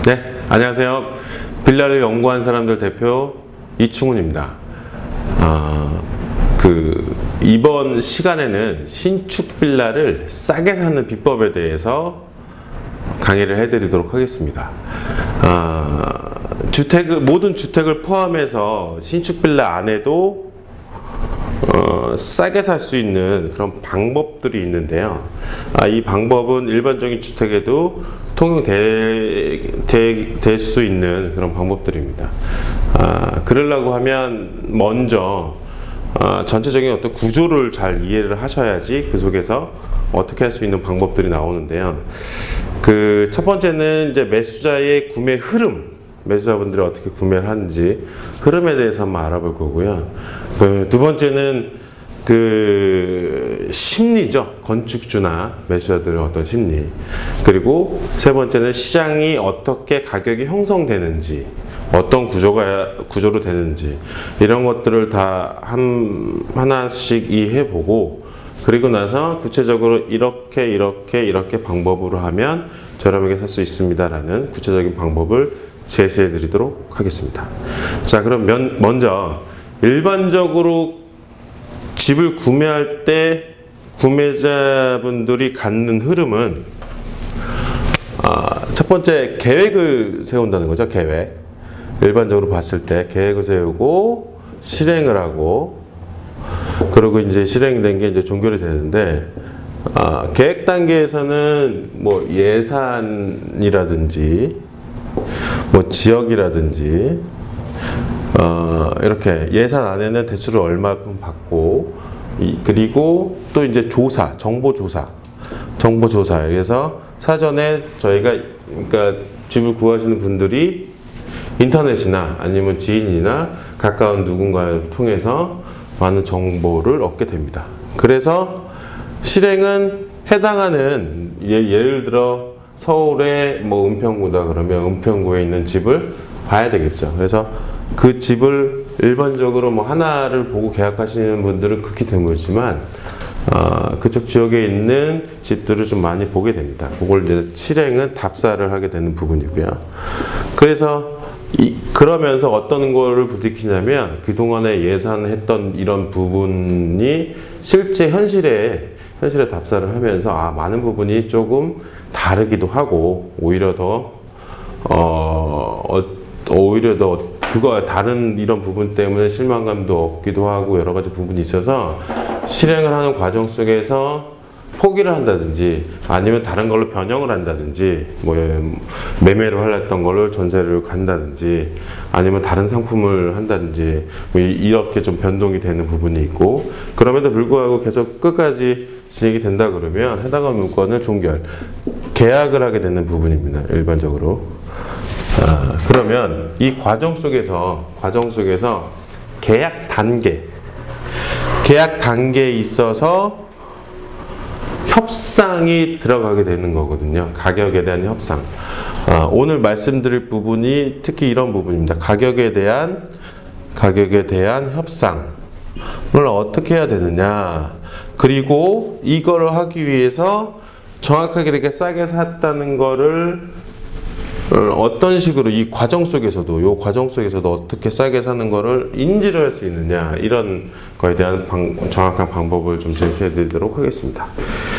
네, 안녕하세요. 빌라를 연구한 사람들 대표 이충훈입니다. 이번 시간에는 신축 빌라를 싸게 사는 비법에 대해서 강의를 해드리도록 하겠습니다. 모든 주택을 포함해서 신축 빌라 안에도 싸게 살 수 있는 그런 방법들이 있는데요. 이 방법은 일반적인 주택에도 통용될 수 있는 그런 방법들입니다. 그러려고 하면 먼저 전체적인 어떤 구조를 잘 이해를 하셔야지 그 속에서 어떻게 할 수 있는 방법들이 나오는데요. 첫 번째는 이제 매수자의 구매 흐름, 매수자분들이 어떻게 구매를 하는지 흐름에 대해서 한번 알아볼 거고요. 두 번째는 심리죠. 건축주나 매수자들의 어떤 심리. 그리고 세 번째는 시장이 어떻게 가격이 형성되는지, 어떤 구조로 되는지, 이런 것들을 다 하나씩 이해해보고, 그리고 나서 구체적으로 이렇게 방법으로 하면 저렴하게 살 수 있습니다라는 구체적인 방법을 제시해 드리도록 하겠습니다. 자, 그럼 먼저 일반적으로 집을 구매할 때 구매자분들이 갖는 흐름은 첫 번째 계획을 세운다는 거죠. 계획. 일반적으로 봤을 때 계획을 세우고 실행을 하고, 그리고 이제 실행된 게 이제 종결이 되는데, 계획 단계에서는 뭐 예산이라든지 뭐 지역이라든지 이렇게 예산 안에는 대출을 얼마큼 받고, 그리고 또 이제 정보조사. 그래서 사전에 저희가, 그러니까 집을 구하시는 분들이 인터넷이나 아니면 지인이나 가까운 누군가를 통해서 많은 정보를 얻게 됩니다. 그래서 실행은 해당하는, 예를 들어 서울의 뭐 은평구다 그러면 은평구에 있는 집을 봐야 되겠죠. 그래서 그 집을 일반적으로 뭐 하나를 보고 계약하시는 분들은 극히 드물지만 그쪽 지역에 있는 집들을 좀 많이 보게 됩니다. 그걸 이제 실행은 답사를 하게 되는 부분이고요. 그래서 그러면서 어떤 거를 부딪히냐면, 그동안에 예산했던 이런 부분이 실제 현실에 답사를 하면서 많은 부분이 조금 다르기도 하고, 오히려 더 그거 다른 이런 부분 때문에 실망감도 얻기도 하고 여러 가지 부분이 있어서 실행을 하는 과정 속에서 포기를 한다든지 아니면 다른 걸로 변형을 한다든지, 뭐 매매를 하려던 걸로 전세를 간다든지 아니면 다른 상품을 한다든지, 뭐 이렇게 좀 변동이 되는 부분이 있고, 그럼에도 불구하고 계속 끝까지 진행이 된다 그러면 해당하는 물건을 계약을 하게 되는 부분입니다. 일반적으로. 그러면 이 과정 속에서 계약 단계에 있어서 협상이 들어가게 되는 거거든요. 가격에 대한 협상. 오늘 말씀드릴 부분이 특히 이런 부분입니다. 가격에 대한 협상을 어떻게 해야 되느냐. 그리고 이거를 하기 위해서 정확하게 되게 싸게 샀다는 거를 어떤 식으로 이 과정 속에서도 어떻게 싸게 사는 거를 인지를 할 수 있느냐, 이런 거에 대한 정확한 방법을 좀 제시해 드리도록 하겠습니다.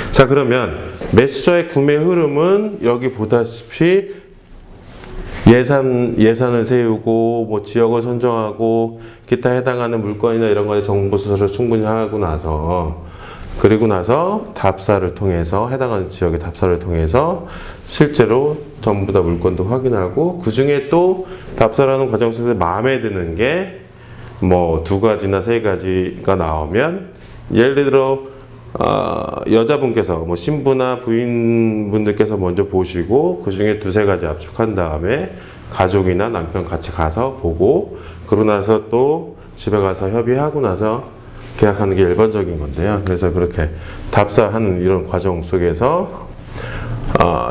자, 그러면 매수자의 구매 흐름은 여기 보다시피 예산을 세우고 뭐 지역을 선정하고 기타 해당하는 물건이나 이런 거에 정보조사를 충분히 하고 나서, 그리고 나서 답사를 통해서, 해당하는 지역의 답사를 통해서 실제로 전부 다 물건도 확인하고, 그 중에 또 답사라는 과정 속에서 마음에 드는 게 뭐 2가지나 3가지가 나오면, 예를 들어 여자분께서 뭐 신부나 부인분들께서 먼저 보시고 그 중에 2-3가지 압축한 다음에 가족이나 남편 같이 가서 보고, 그러고 나서 또 집에 가서 협의하고 나서 계약하는 게 일반적인 건데요. 그래서 그렇게 답사하는 이런 과정 속에서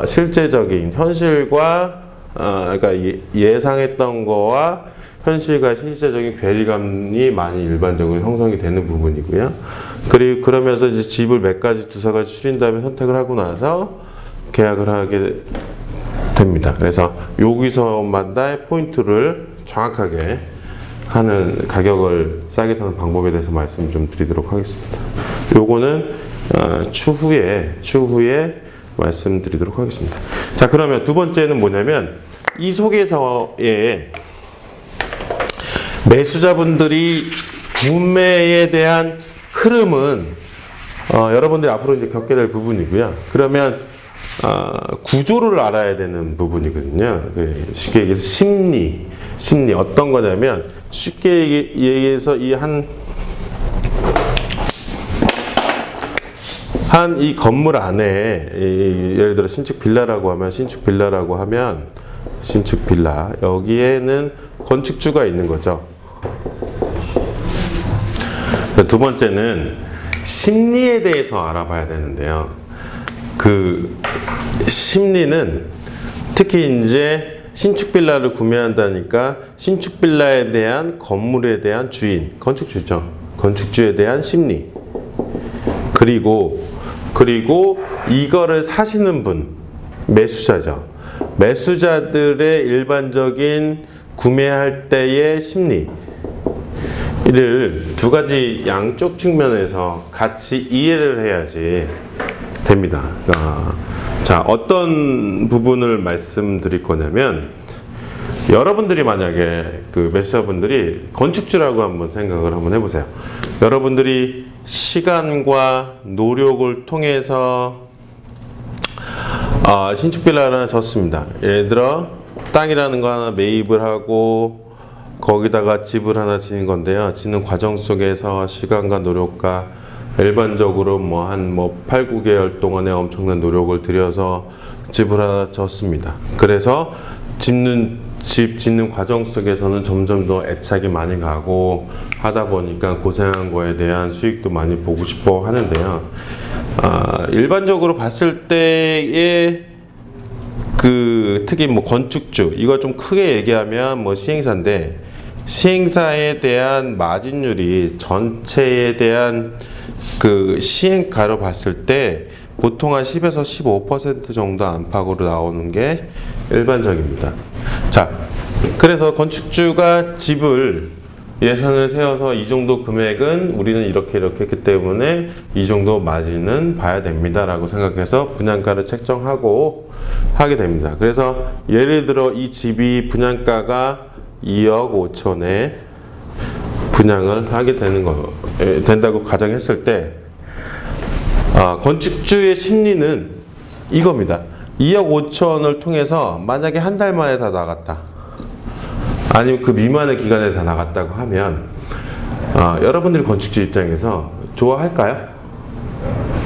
실제적인 현실과 그러니까 예상했던 거와 현실과 실제적인 괴리감이 많이 일반적으로 형성이 되는 부분이고요. 그리고 그러면서 이제 집을 몇 가지, 2-3가지 추린 다음에 선택을 하고 나서 계약을 하게 됩니다. 그래서 여기서마다 포인트를 정확하게 하는 가격을 싸게 사는 방법에 대해서 말씀 좀 드리도록 하겠습니다. 요거는 추후에 말씀드리도록 하겠습니다. 자, 그러면 두 번째는 뭐냐면 이 속에서의 매수자분들이 구매에 대한 흐름은 여러분들이 앞으로 이제 겪게 될 부분이고요. 그러면 구조를 알아야 되는 부분이거든요. 쉽게 얘기해서 심리 어떤 거냐면 쉽게 얘기해서 이 이 건물 안에 예를 들어 신축 빌라라고 하면 신축 빌라 여기에는 건축주가 있는 거죠. 두 번째는 심리에 대해서 알아봐야 되는데요. 그 심리는 특히 이제 신축 빌라를 구매한다니까 신축 빌라에 대한 건물에 대한 주인, 건축주죠. 건축주에 대한 심리. 그리고 이거를 사시는 분, 매수자죠. 매수자들의 일반적인 구매할 때의 심리를 두 가지 양쪽 측면에서 같이 이해를 해야지 됩니다. 자, 어떤 부분을 말씀드릴 거냐면 여러분들이 만약에 그 매수자분들이 건축주라고 한번 생각을 한번 해보세요. 여러분들이 시간과 노력을 통해서 신축 빌라를 하나 졌습니다. 예를 들어 땅이라는 거 하나 매입을 하고 거기다가 집을 하나 지는 건데요. 짓는 과정 속에서 시간과 노력과 일반적으로 한 8, 9개월 동안에 엄청난 노력을 들여서 집을 하나 졌습니다. 그래서 집 짓는 과정 속에서는 점점 더 애착이 많이 가고 하다 보니까 고생한 거에 대한 수익도 많이 보고 싶어 하는데요. 일반적으로 봤을 때의 특히 건축주, 이거 좀 크게 얘기하면 시행사인데, 시행사에 대한 마진율이 전체에 대한 시행가로 봤을 때 보통 한 10에서 15% 정도 안팎으로 나오는 게 일반적입니다. 자, 그래서 건축주가 집을 예산을 세워서 이 정도 금액은 우리는 이렇게 했기 때문에 이 정도 마진은 봐야 됩니다 라고 생각해서 분양가를 책정하고 하게 됩니다. 그래서 예를 들어 이 집이 분양가가 2억 5천에 분양을 하게 된다고 가정했을 때 건축주의 심리는 이겁니다. 2억 5천을 통해서 만약에 한 달 만에 다 나갔다, 아니면 그 미만의 기간에 다 나갔다고 하면 여러분들이 건축주 입장에서 좋아할까요?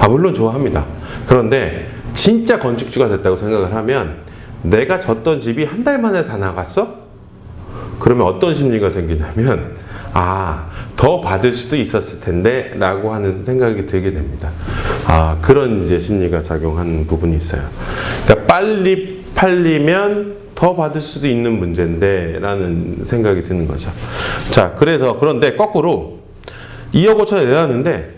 물론 좋아합니다. 그런데 진짜 건축주가 됐다고 생각을 하면 내가 졌던 집이 한 달 만에 다 나갔어? 그러면 어떤 심리가 생기냐면 더 받을 수도 있었을 텐데 라고 하는 생각이 들게 됩니다. 그런 이제 심리가 작용하는 부분이 있어요. 그러니까 빨리 팔리면 더 받을 수도 있는 문제인데 라는 생각이 드는 거죠. 자, 그런데 거꾸로 2억 5천에 내놨는데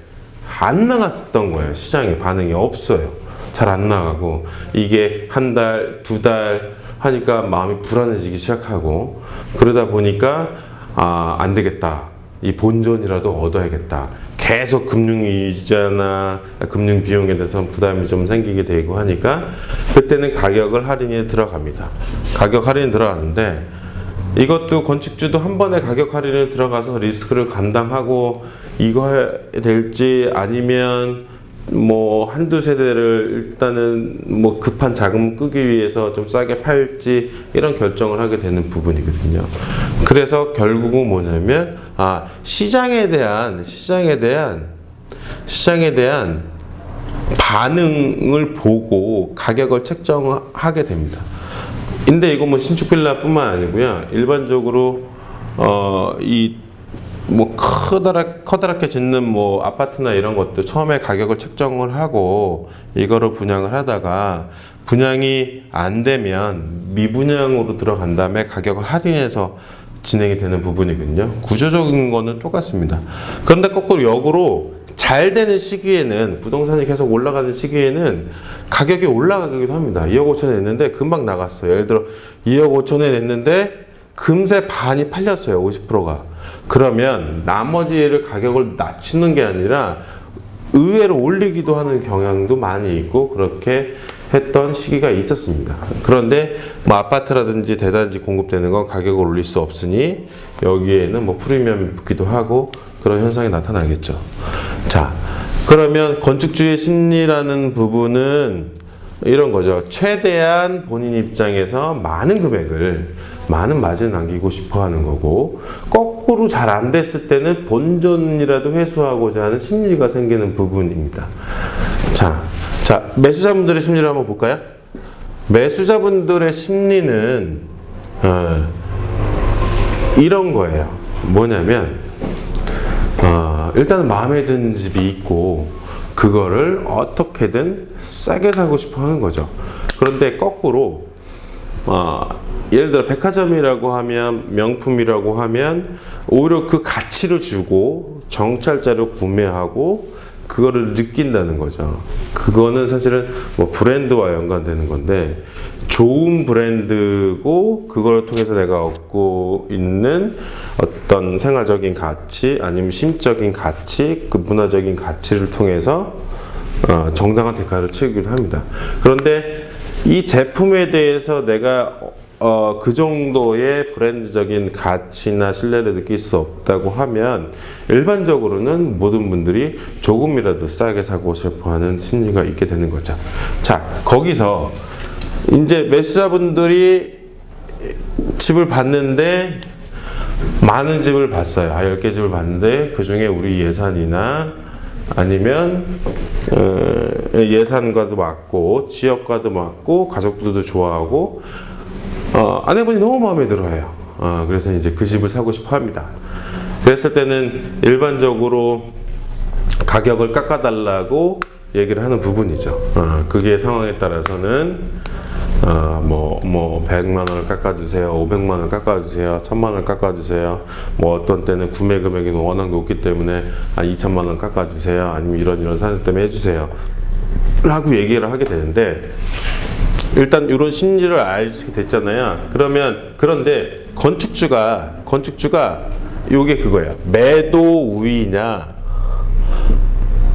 안 나갔었던 거예요. 시장에 반응이 없어요. 잘 안 나가고 이게 한 달, 두 달 하니까 마음이 불안해지기 시작하고, 그러다 보니까 안 되겠다, 이 본전이라도 얻어야겠다, 계속 금융이자나 금융 비용에 대해서 부담이 좀 생기게 되고 하니까 그때는 가격을 할인에 들어갑니다. 가격 할인 들어가는데 이것도 건축주도 한 번에 가격 할인을 들어가서 리스크를 감당하고 이거 해야 될지, 아니면 한두 세대를 일단은 급한 자금을 끄기 위해서 좀 싸게 팔지, 이런 결정을 하게 되는 부분이거든요. 그래서 결국은 뭐냐면 시장에 대한 반응을 보고 가격을 책정하게 됩니다. 근데 이거 신축 빌라뿐만 아니고요. 일반적으로 커다랗게 짓는 아파트나 이런 것도 처음에 가격을 책정을 하고 이거로 분양을 하다가 분양이 안 되면 미분양으로 들어간 다음에 가격을 할인해서 진행이 되는 부분이거든요. 구조적인 거는 똑같습니다. 그런데 거꾸로 역으로 잘 되는 시기에는 부동산이 계속 올라가는 시기에는 가격이 올라가기도 합니다. 2억 5천에 냈는데 금방 나갔어요. 예를 들어 2억 5천에 냈는데 금세 반이 팔렸어요. 50%가. 그러면 나머지를 가격을 낮추는 게 아니라 의외로 올리기도 하는 경향도 많이 있고 그렇게 했던 시기가 있었습니다. 그런데 뭐 아파트라든지 대단지 공급되는 건 가격을 올릴 수 없으니 여기에는 뭐 프리미엄이 붙기도 하고 그런 현상이 나타나겠죠. 자, 그러면 건축주의 심리라는 부분은 이런 거죠. 최대한 본인 입장에서 많은 금액을 많은 마진을 남기고 싶어 하는 거고 거꾸로 잘 안 됐을 때는 본전이라도 회수하고자 하는 심리가 생기는 부분입니다. 자, 매수자분들의 심리를 한번 볼까요? 매수자분들의 심리는 이런 거예요. 뭐냐면 일단은 마음에 드는 집이 있고 그거를 어떻게든 싸게 사고 싶어 하는 거죠. 그런데 거꾸로 예를 들어 백화점이라고 하면 명품이라고 하면 오히려 그 가치를 주고 정찰자료 구매하고 그거를 느낀다는 거죠. 그거는 사실은 뭐 브랜드와 연관되는 건데 좋은 브랜드고 그걸 통해서 내가 얻고 있는 어떤 생활적인 가치 아니면 심적인 가치 그 문화적인 가치를 통해서 정당한 대가를 치르기도 합니다. 그런데 이 제품에 대해서 내가 그 정도의 브랜드적인 가치나 신뢰를 느낄 수 없다고 하면 일반적으로는 모든 분들이 조금이라도 싸게 사고 싶어 하는 심리가 있게 되는 거죠. 자, 거기서 이제 매수자분들이 집을 봤는데 많은 집을 봤어요. 10개 집을 봤는데 그 중에 우리 예산이나 아니면 예산과도 맞고 지역과도 맞고 가족들도 좋아하고 아내분이 너무 마음에 들어해요. 그래서 이제 그 집을 사고 싶어 합니다. 그랬을 때는 일반적으로 가격을 깎아달라고 얘기를 하는 부분이죠. 그게 상황에 따라서는 뭐 100만 원을 깎아주세요, 500만 원을 깎아주세요, 1000만 원을 깎아주세요. 뭐 어떤 때는 구매 금액이 워낙 높기 때문에 2천만 원 깎아주세요. 아니면 이런 사정 때문에 해주세요. 라고 얘기를 하게 되는데 일단 이런 심리를 알게 됐잖아요. 그런데 건축주가 요게 그거예요. 매도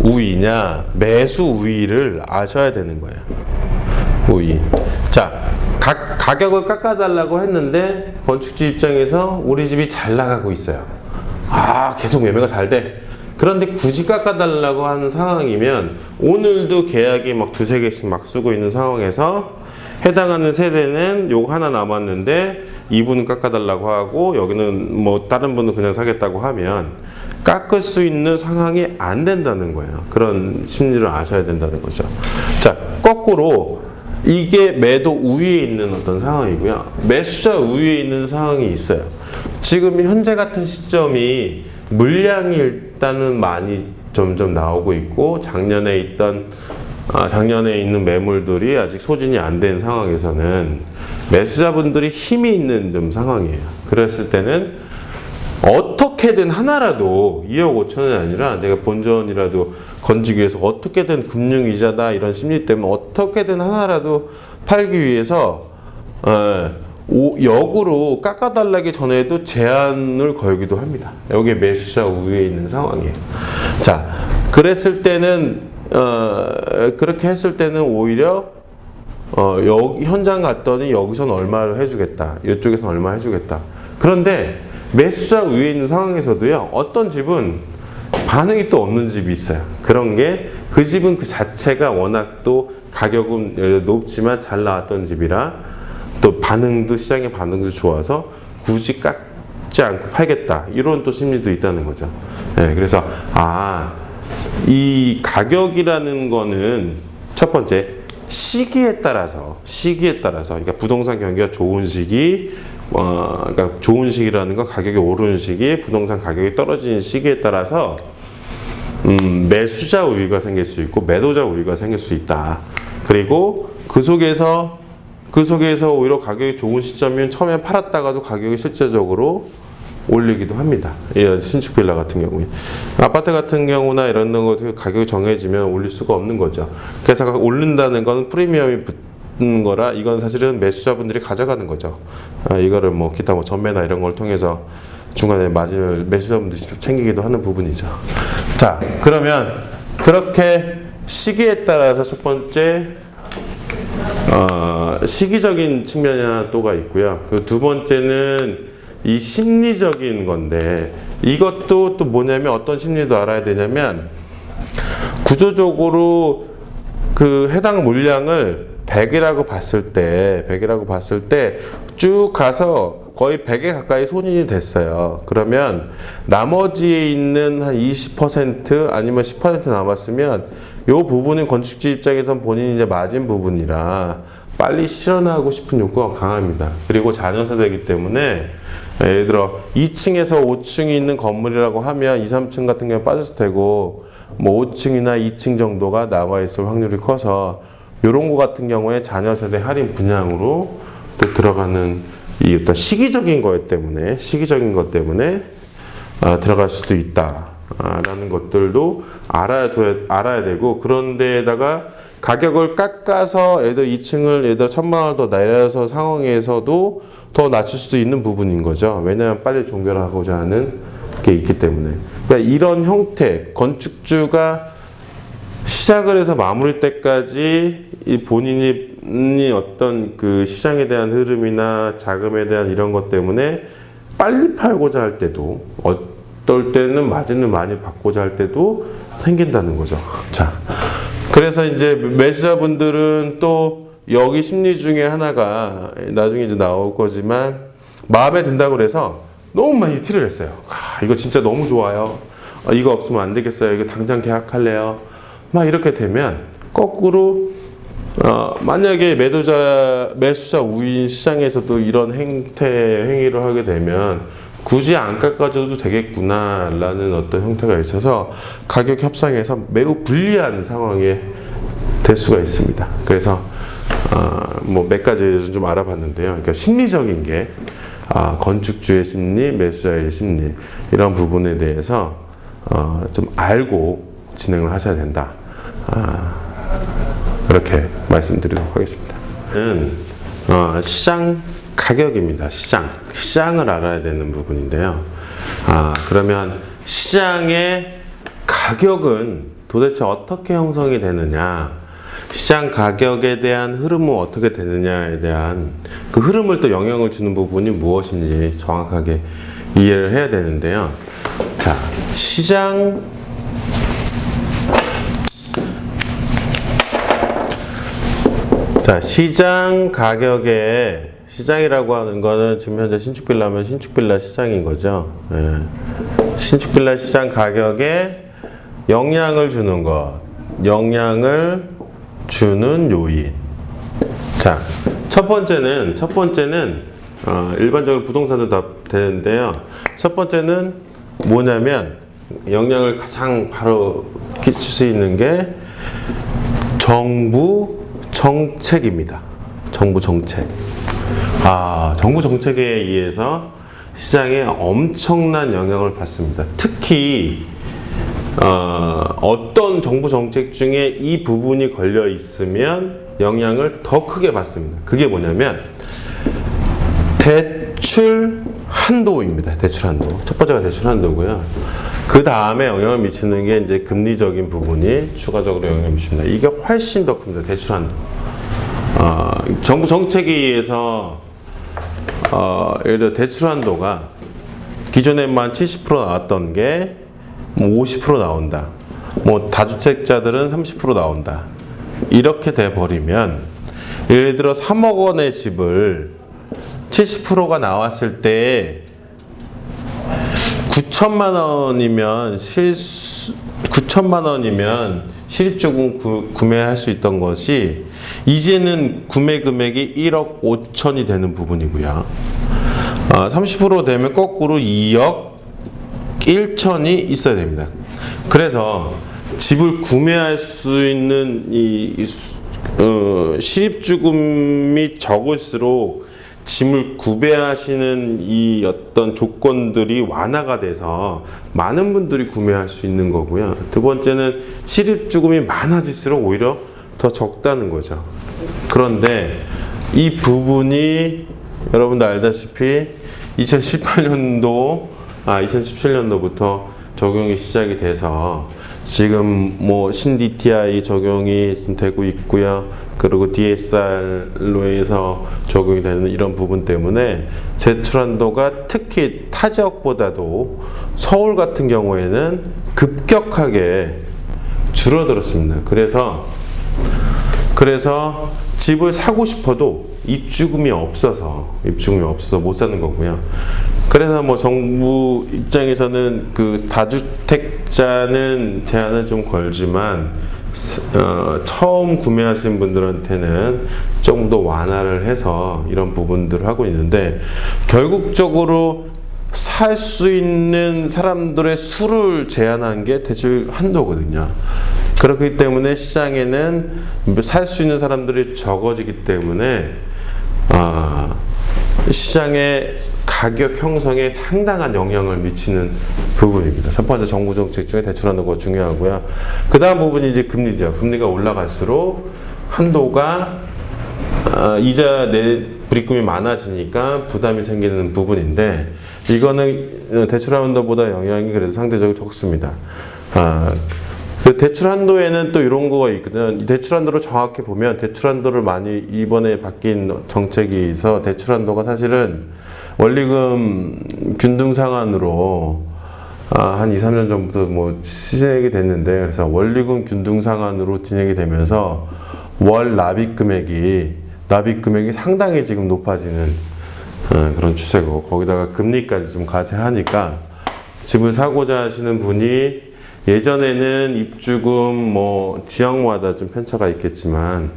우위냐 매수 우위를 아셔야 되는 거예요. 우위. 자, 가격을 깎아달라고 했는데 건축주 입장에서 우리 집이 잘 나가고 있어요. 계속 매매가 잘 돼. 그런데 굳이 깎아달라고 하는 상황이면 오늘도 계약이 막 2-3개씩 막 쓰고 있는 상황에서 해당하는 세대는 요거 하나 남았는데 이분은 깎아달라고 하고 여기는 뭐 다른 분은 그냥 사겠다고 하면 깎을 수 있는 상황이 안 된다는 거예요. 그런 심리를 아셔야 된다는 거죠. 자, 거꾸로 이게 매도 우위에 있는 어떤 상황이고요. 매수자 우위에 있는 상황이 있어요. 지금 현재 같은 시점이 물량이 일단은 많이 점점 나오고 있고 작년에 있는 매물들이 아직 소진이 안 된 상황에서는 매수자분들이 힘이 있는 좀 상황이에요. 그랬을 때는 어떻게든 하나라도 2억 5천원이 아니라 내가 본전이라도 건지기 위해서 어떻게든 금융이자다 이런 심리 때문에 어떻게든 하나라도 팔기 위해서 역으로 깎아달라기 전에도 제한을 걸기도 합니다. 여기에 매수자 우위에 있는 상황이에요. 자, 그랬을 때는 그렇게 했을 때는 오히려 여기 현장 갔더니 여기서는 얼마를 해주겠다, 이쪽에서는 얼마 해주겠다. 그런데 매수자 위에 있는 상황에서도요, 어떤 집은 반응이 또 없는 집이 있어요. 그런 게 그 집은 그 자체가 워낙 또 가격은 높지만 잘 나왔던 집이라 또 반응도 시장의 반응도 좋아서 굳이 깎지 않고 팔겠다, 이런 또 심리도 있다는 거죠. 네, 그래서 이 가격이라는 거는 첫 번째 시기에 따라서 그러니까 부동산 경기가 좋은 시기, 그러니까 좋은 시기라는 건 가격이 오르는 시기, 부동산 가격이 떨어지는 시기에 따라서 매수자 우위가 생길 수 있고 매도자 우위가 생길 수 있다. 그리고 그 속에서 오히려 가격이 좋은 시점이면 처음에 팔았다가도 가격이 실제적으로 올리기도 합니다. 이 신축 빌라 같은 경우에. 아파트 같은 경우나 이런 거 가격이 정해지면 올릴 수가 없는 거죠. 그래서 오른다는 건 프리미엄이 붙는 거라 이건 사실은 매수자분들이 가져가는 거죠. 이거를 뭐 기타 뭐 전매나 이런 걸 통해서 중간에 마진을 매수자분들이 직접 챙기기도 하는 부분이죠. 자, 그러면 그렇게 시기에 따라서 첫 번째 시기적인 측면이 하나 또가 있고요. 그 두 번째는 이 심리적인 건데, 이것도 또 뭐냐면 어떤 심리도 알아야 되냐면, 구조적으로 그 해당 물량을 100이라고 봤을 때 쭉 가서 거의 100에 가까이 손인이 됐어요. 그러면 나머지에 있는 한 20% 아니면 10% 남았으면 이 부분은 건축주 입장에선 본인이 이제 맞은 부분이라 빨리 실현하고 싶은 욕구가 강합니다. 그리고 자녀 세대이기 때문에 예를 들어 2층에서 5층이 있는 건물이라고 하면 2, 3층 같은 경우에 빠졌을 테고 뭐 5층이나 2층 정도가 남아있을 확률이 커서 이런 거 같은 경우에 자녀 세대 할인 분양으로 또 들어가는 이 어떤 시기적인 것 때문에 들어갈 수도 있다라는 것들도 알아야 되고, 그런데다가 가격을 깎아서 애들 2층을 예를 들어 1,000만 원 더 내려서 상황에서도 더 낮출 수도 있는 부분인 거죠. 왜냐하면 빨리 종결하고자 하는 게 있기 때문에. 그러니까 이런 형태, 건축주가 시작을 해서 마무리 때까지 이 본인이 어떤 그 시장에 대한 흐름이나 자금에 대한 이런 것 때문에 빨리 팔고자 할 때도, 어떨 때는 마진을 많이 받고자 할 때도 생긴다는 거죠. 자, 그래서 이제 매수자분들은 또 여기 심리 중에 하나가 나중에 이제 나올 거지만, 마음에 든다고 그래서 너무 많이 티를 했어요. 이거 진짜 너무 좋아요. 이거 없으면 안 되겠어요. 이거 당장 계약할래요. 막 이렇게 되면 거꾸로 만약에 매수자 우위인 시장에서도 이런 행위를 하게 되면 굳이 안 깎아줘도 되겠구나라는 어떤 형태가 있어서 가격 협상에서 매우 불리한 상황에 될 수가 있습니다. 그래서 뭐 몇 가지 좀 알아봤는데요. 그러니까 심리적인 게 건축주의 심리, 매수자의 심리, 이런 부분에 대해서 좀 알고 진행을 하셔야 된다. 그렇게 말씀드리도록 하겠습니다. 시장 가격입니다. 시장을 알아야 되는 부분인데요. 그러면 시장의 가격은 도대체 어떻게 형성이 되느냐, 시장 가격에 대한 흐름은 어떻게 되느냐에 대한 그 흐름을 또 영향을 주는 부분이 무엇인지 정확하게 이해를 해야 되는데요. 자, 시장 가격에, 시장이라고 하는 거는 지금 현재 신축빌라면 신축빌라 시장인 거죠. 예. 신축빌라 시장 가격에 영향을 주는 것, 영향을 주는 요인. 자, 첫 번째는 일반적으로 부동산도 다 되는데요. 첫 번째는 뭐냐면, 영향을 가장 바로 끼칠 수 있는 게 정부 정책입니다. 정부 정책. 정부 정책에 의해서 시장에 엄청난 영향을 받습니다. 특히 어떤 정부 정책 중에 이 부분이 걸려 있으면 영향을 더 크게 받습니다. 그게 뭐냐면 대출 한도입니다. 대출 한도. 첫 번째가 대출 한도고요. 그 다음에 영향을 미치는 게 이제 금리적인 부분이 추가적으로 영향을 미칩니다. 이게 훨씬 더 큽니다. 대출 한도. 정부 정책에 의해서 예를 들어 대출 한도가 기존에만 70% 나왔던 게 뭐 50% 나온다. 뭐 다주택자들은 30% 나온다. 이렇게 돼 버리면, 예를 들어 3억 원의 집을 70%가 나왔을 때 9천만 원이면 9천만 원이면 실입주금 구매할 수 있던 것이 이제는 구매 금액이 1억 5천이 되는 부분이고요. 30% 되면 거꾸로 2억 1천이 있어야 됩니다. 그래서 집을 구매할 수 있는 이 실입주금이 적을수록 짐을 구매하시는 이 어떤 조건들이 완화가 돼서 많은 분들이 구매할 수 있는 거고요. 두 번째는 실입주금이 많아질수록 오히려 더 적다는 거죠. 그런데 이 부분이 여러분도 알다시피 2017년도부터 적용이 시작이 돼서 지금 뭐 신DTI 적용이 되고 있고요. 그리고 DSR로 해서 적용이 되는 이런 부분 때문에 대출한도가 특히 타 지역보다도 서울 같은 경우에는 급격하게 줄어들었습니다. 그래서 집을 사고 싶어도 입주금이 없어서 못 사는 거고요. 그래서 뭐 정부 입장에서는 그 다주택자는 제한을 좀 걸지만 처음 구매하신 분들한테는 조금 더 완화를 해서 이런 부분들을 하고 있는데 결국적으로 살 수 있는 사람들의 수를 제한한 게 대출 한도거든요. 그렇기 때문에 시장에는 살 수 있는 사람들이 적어지기 때문에 시장의 가격 형성에 상당한 영향을 미치는 부분입니다. 첫 번째 정부 정책 중에 대출하는 거 중요하고요. 그 다음 부분이 이제 금리죠. 금리가 올라갈수록 한도가 이자 내 불입금이 많아지니까 부담이 생기는 부분인데 이거는 대출 한도보다 영향이 그래도 상대적으로 적습니다. 그 대출 한도에는 또 이런 거가 있거든. 대출 한도를 정확히 보면 대출 한도를 많이 이번에 바뀐 정책이 있어 대출 한도가 사실은 원리금 균등 상한으로 한 2, 3년 전부터 뭐 시행이 됐는데 그래서 원리금 균등 상한으로 진행이 되면서 월 납입 금액이 상당히 지금 높아지는 그런 추세고 거기다가 금리까지 좀 가세하니까 집을 사고자 하시는 분이 예전에는 입주금 뭐 지역마다 좀 편차가 있겠지만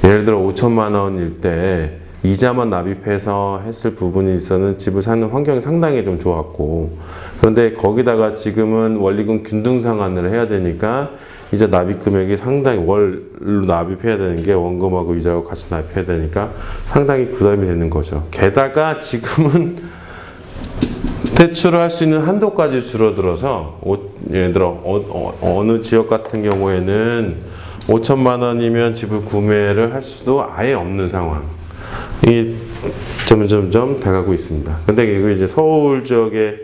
예를 들어 5천만 원일 때 이자만 납입해서 했을 부분이 있어는 집을 사는 환경이 상당히 좀 좋았고 그런데 거기다가 지금은 원리금 균등 상환을 해야 되니까 이자 납입 금액이 상당히 월로 납입해야 되는 게 원금하고 이자하고 같이 납입해야 되니까 상당히 부담이 되는 거죠. 게다가 지금은 대출을 할 수 있는 한도까지 줄어들어서 예를 들어 어느 지역 같은 경우에는 5천만 원이면 집을 구매를 할 수도 아예 없는 상황이 점점 돼가고 있습니다. 근데 이거 이제 서울 지역에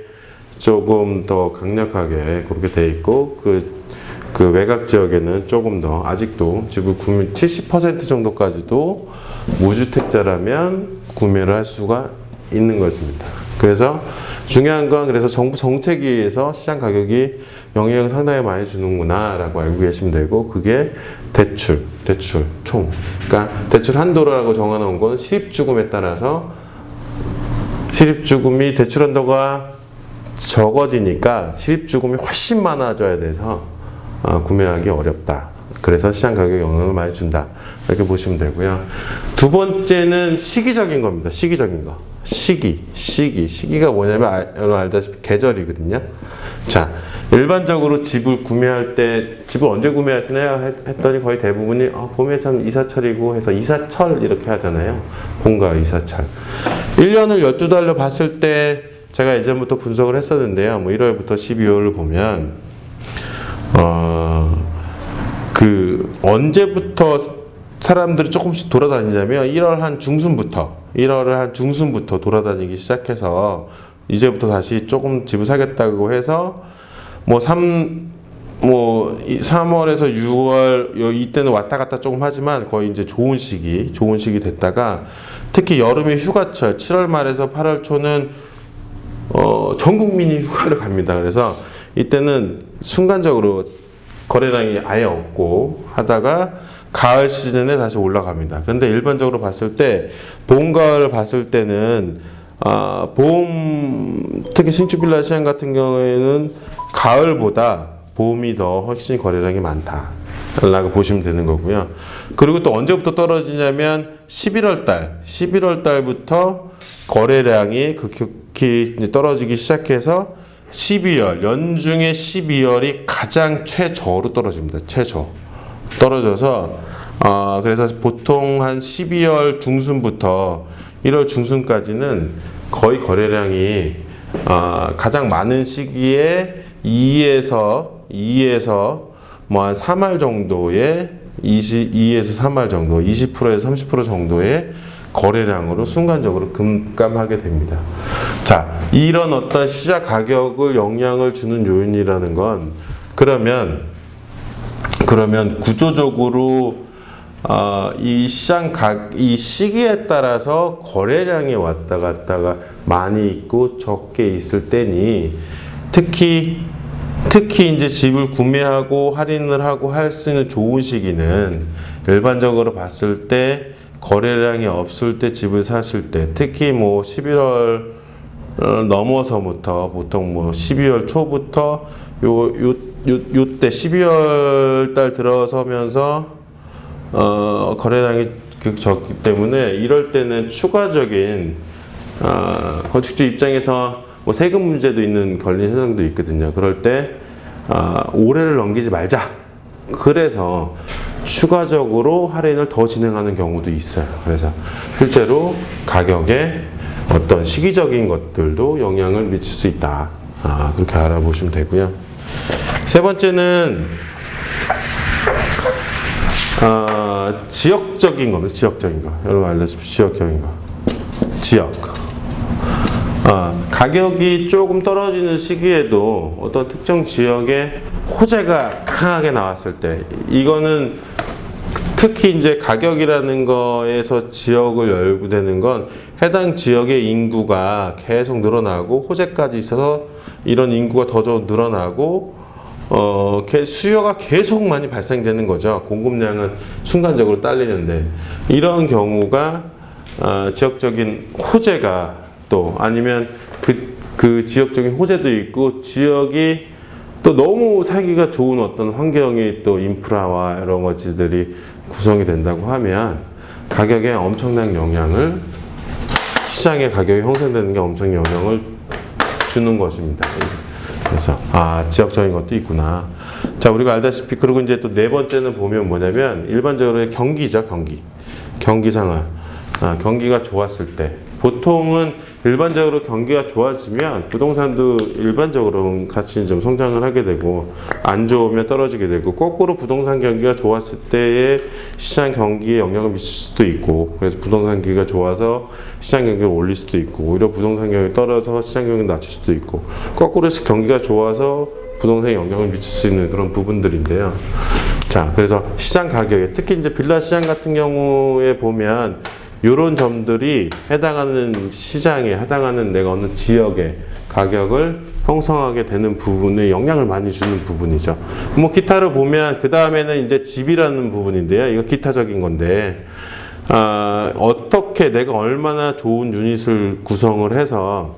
조금 더 강력하게 그렇게 돼 있고 그 외곽 지역에는 조금 더 아직도 집을 구매 70% 정도까지도 무주택자라면 구매를 할 수가 있는 것입니다. 그래서 중요한 건 그래서 정부 정책에 의해서 시장 가격이 영향을 상당히 많이 주는구나 라고 알고 계시면 되고 그게 대출 총 그러니까 대출 한도라고 정해놓은 건 실입주금에 따라서 실입주금이 대출 한도가 적어지니까 실입주금이 훨씬 많아져야 돼서 구매하기 어렵다. 그래서 시장 가격에 영향을 많이 준다. 이렇게 보시면 되고요. 두 번째는 시기적인 겁니다. 시기적인 거. 시기가 뭐냐면 여러분 알다시피 계절이거든요. 자, 일반적으로 집을 구매할 때 집을 언제 구매하시나요? 했더니 거의 대부분이 봄에 참 이사철이고 해서 이사철 이렇게 하잖아요. 봄과 이사철. 1년을 12달로 봤을 때 제가 예전부터 분석을 했었는데요. 뭐 1월부터 12월을 보면 언제부터 사람들이 조금씩 돌아다니자면 1월 한 중순부터 돌아다니기 시작해서 이제부터 다시 조금 집을 사겠다고 해서 3월에서 6월 이때는 왔다 갔다 조금 하지만 거의 이제 좋은 시기 됐다가 특히 여름의 휴가철 7월 말에서 8월 초는 전 국민이 휴가를 갑니다. 그래서 이때는 순간적으로 거래량이 아예 없고 하다가 가을 시즌에 다시 올라갑니다. 근데 일반적으로 봤을 때 봄, 가을을 봤을 때는 특히 신축 빌라 시장 같은 경우에는 가을보다 봄이 더 훨씬 거래량이 많다라고 보시면 되는 거고요. 그리고 또 언제부터 떨어지냐면 11월 달부터 거래량이 급격히 떨어지기 시작해서 12월 연중에 12월이 가장 최저로 떨어집니다. 떨어져서 그래서 보통 한 12월 중순부터 1월 중순까지는 거의 거래량이 가장 많은 시기에 2에서 뭐 한 3할 정도의 2에서 3할 정도, 20%에서 30% 정도의 거래량으로 순간적으로 급감하게 됩니다. 자, 이런 어떤 시작 가격을 영향을 주는 요인이라는 건 그러면 구조적으로 이 이 시기에 따라서 거래량이 왔다 갔다가 많이 있고 적게 있을 때니 특히 이제 집을 구매하고 할인을 하고 할 수 있는 좋은 시기는 일반적으로 봤을 때 거래량이 없을 때 집을 사실 때 특히 뭐 11월 넘어서부터 보통 뭐 12월 초부터 요때 12월 달 들어서면서 거래량이 적기 때문에 이럴 때는 추가적인 건축주 입장에서 뭐 세금 문제도 있는 걸린 현상도 있거든요. 그럴 때 올해를 넘기지 말자. 그래서 추가적으로 할인을 더 진행하는 경우도 있어요. 그래서 실제로 가격에 어떤 시기적인 것들도 영향을 미칠 수 있다. 그렇게 알아보시면 되고요. 세 번째는 지역적인 겁니다. 지역적인 거. 여러분 알다시피 지역적인 거. 지역. 가격이 조금 떨어지는 시기에도 어떤 특정 지역에 호재가 강하게 나왔을 때, 이거는 특히 이제 가격이라는 거에서 지역을 열구되는 건 해당 지역의 인구가 계속 늘어나고 호재까지 있어서 이런 인구가 더 늘어나고 수요가 계속 많이 발생되는 거죠. 공급량은 순간적으로 딸리는데 이런 경우가 지역적인 호재가 또 아니면 그 지역적인 호재도 있고 지역이 또 너무 살기가 좋은 어떤 환경이 또 인프라와 여러 가지들이 구성이 된다고 하면 가격에 엄청난 영향을 시장의 가격이 형성되는 게 엄청난 영향을 주는 것입니다. 그래서 지역적인 것도 있구나. 자, 우리가 알다시피 그리고 이제 또 네 번째는 보면 뭐냐면 일반적으로 경기죠. 경기 상황. 경기가 좋았을 때 보통은 일반적으로 경기가 좋았으면 부동산도 일반적으로 같이 좀 성장을 하게 되고 안 좋으면 떨어지게 되고 거꾸로 부동산 경기가 좋았을 때의 시장 경기에 영향을 미칠 수도 있고 그래서 부동산 경기가 좋아서 시장 경기를 올릴 수도 있고 오히려 부동산 경기가 떨어져서 시장 경기를 낮출 수도 있고 거꾸로 경기가 좋아서 부동산에 영향을 미칠 수 있는 그런 부분들인데요. 자, 그래서 시장 가격에 특히 이제 빌라 시장 같은 경우에 보면 이런 점들이 해당하는 시장에 해당하는 내가 어느 지역의 가격을 형성하게 되는 부분에 영향을 많이 주는 부분이죠. 뭐 기타를 보면 그 다음에는 이제 집이라는 부분인데요. 이거 기타적인 건데 어떻게 내가 얼마나 좋은 유닛을 구성을 해서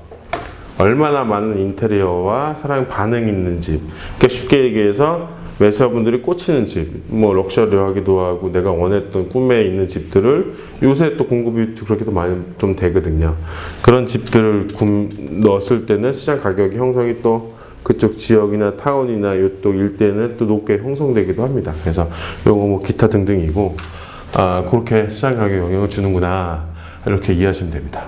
얼마나 많은 인테리어와 사람 반응이 있는 집. 그러니까 쉽게 얘기해서 매수자분들이 꽂히는 집, 뭐 럭셔리하기도 하고 내가 원했던 꿈에 있는 집들을 요새 또 공급이 그렇게도 많이 좀 되거든요. 그런 집들을 넣었을 때는 시장 가격이 형성이 또 그쪽 지역이나 타운이나 이쪽 일대는 또 높게 형성되기도 합니다. 그래서 요거 뭐 기타 등등이고 그렇게 시장 가격에 영향을 주는구나 이렇게 이해하시면 됩니다.